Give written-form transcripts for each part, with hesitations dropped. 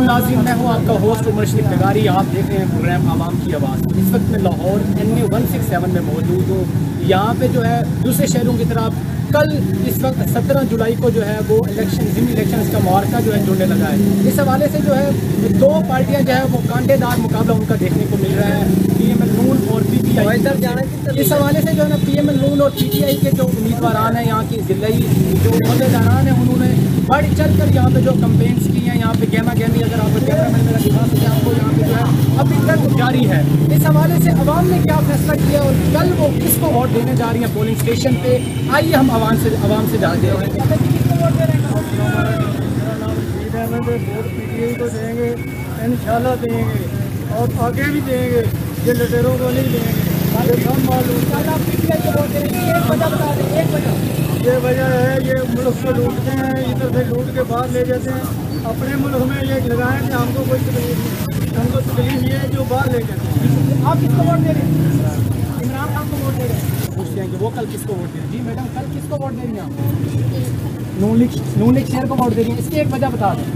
वालेकुम नाज़रीन, मैं हूँ आपका होस्ट उमर शरीफ नगारी। आप देख रहे हैं प्रोग्राम आवाम की आवाज़। इस वक्त मैं लाहौर NA 167 में मौजूद हूँ। यहाँ पे जो है दूसरे शहरों की तरफ कल इस वक्त 17 जुलाई को जो है वो ज़िमनी इलेक्शन का मुआरका जो है जुड़ने लगा है। इस हवाले से जो है दो पार्टियाँ जो है वो कांटेदार मुकाबला उनका देखने को मिल रहा है, PML नून और PTI। इस हवाले से जो है ना PML नून और PTI के जो उम्मीदवारान हैं, यहाँ की ज़िलाई जो अहदेदारान हैं, उन्होंने बढ़ चढ़ कर यहाँ पे जो कंपेन्स की हैं, यहाँ पे गहमा गहमी, अगर आपको कैमरा मैन मेरा दिखा सके आपको, यहाँ पे जो है अभी तक जारी है। इस हवाले से अवाम ने क्या फैसला किया और कल वो किसको वोट देने जा रही हैं पोलिंग स्टेशन पे, आइए हम आवाम से जानते हैं। वोट PTI को देंगे, इंशाल्लाह देंगे और आगे भी देंगे, ये लटेरों को नहीं देंगे। ये वजह है, ये मुल्क को लूटते हैं, इधर से लूट के बाहर ले जाते हैं, अपने मुल्क में ये लगाएं कि हमको कोई तकलीफ नहीं, हमको तकलीफ ये है जो बाहर ले जाते हैं। आप किसको वोट दे रहे हैं? इमरान खान को वोट दे रहे हैं। पूछते हैं कि वो कल किसको वोट दे रहे हैं। जी मैडम, कल किसको वोट दे रही हैं आप? नून लीग शेयर को वोट दे रही है। इसकी एक वजह बता दें,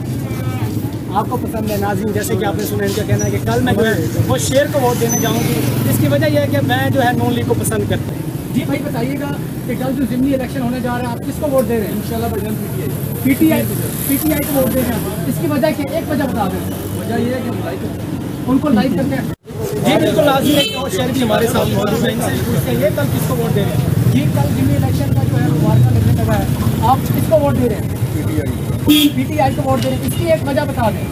आपको पसंद है। नाज़रीन, जैसे कि आपने सुना, इनका कहना है कि कल मैं जो है वो शेयर को वोट देने जाऊँगी। इसकी वजह यह है कि मैं जो है नून लीग को पसंद करता हूँ। जी भाई बताइएगा कि कल जो ज़िमनी इलेक्शन होने जा रहा है, आप किसको वोट दे रहे हैं? इंशाल्लाह PTI को वोट दे रहे हैं। इसकी वजह क्या, एक वजह बता दें। वजह ये है कि उनको लाइक करते हैं। जी बिल्कुल, नाज़रीन एक और शहर भी हमारे साथ मौजूद है, इनसे पूछते हैं ये कल किसको वोट दे रहे हैं। जी कल ज़िमनी इलेक्शन का जो है मुबारका लगने लगा है, आप किसको वोट दे रहे हैं? PTI को वोट दे रहे हैं। इसकी एक वजह बता दें।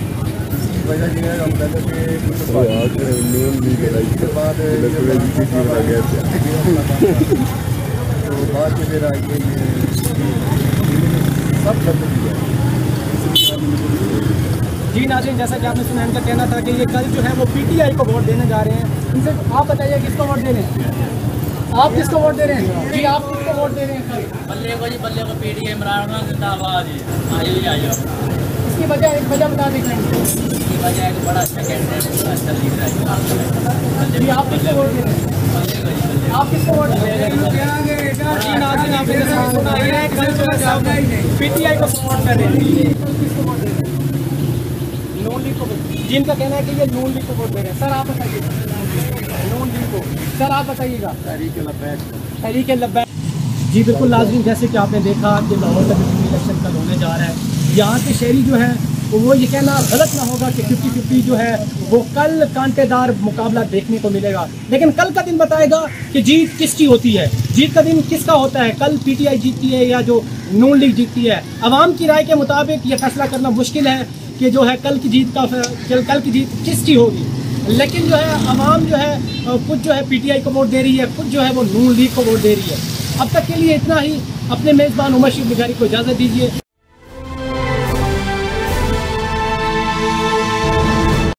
वजह ये है, हम पहले के बाद तो बाद में फिर आगे सब खत्म किया। जी नाज़रीन, जैसा कि आपने सुना, इनका कहना था कि ये कल जो है वो PTI को वोट देने जा रहे हैं। इनसे आप बताइए किसको वोट दे रहे हैं? आप किसको वोट दे रहे हैं? जी आप किसको वोट दे रहे हैं? बल्ले को PTI इमरान खान जिंदाबाद आइए। इसकी वजह एक वजह बता दें। इसकी वजह है कि बड़ा अच्छा कैंडिडेट, बड़ा अच्छा लीडर है। जी आप किसको वोट दे रहे हैं? आप किसको वोट दे रहे हैं? जी नाज़रीन, आपने जैसा सुना है कल जो है सब PTI को सपोर्ट कर रहे हैं। किसको वोट दे रहे हैं? नून लीग को। जिनका कहना है कि ये नून लीग को वोट दे रहे हैं। सर आप बताइए। नून लीग को। सर आप बताइएगा। तहरीक लब्बैक। जी बिल्कुल नाज़रीन, जैसे कि आपने देखा कि लाहौर का इलेक्शन कल होने जा रहा है, यहाँ के शहरी जो है वो ये कहना गलत ना होगा कि 50-50 जो है वो कल कांटेदार मुकाबला देखने को मिलेगा। लेकिन कल का दिन बताएगा कि जीत किसकी होती है, जीत का दिन किसका होता है। कल PTI जीतती है या जो नून लीग जीतती है। आवाम की राय के मुताबिक ये फैसला करना मुश्किल है कि जो है कल की जीत किसकी होगी। लेकिन जो है आवाम जो है कुछ जो है PTI को वोट दे रही है, कुछ जो है वो नून लीग को वोट दे रही है। अब तक के लिए इतना ही। अपने मेज़बान उमर शरीफ नगारी को इजाज़त दीजिए।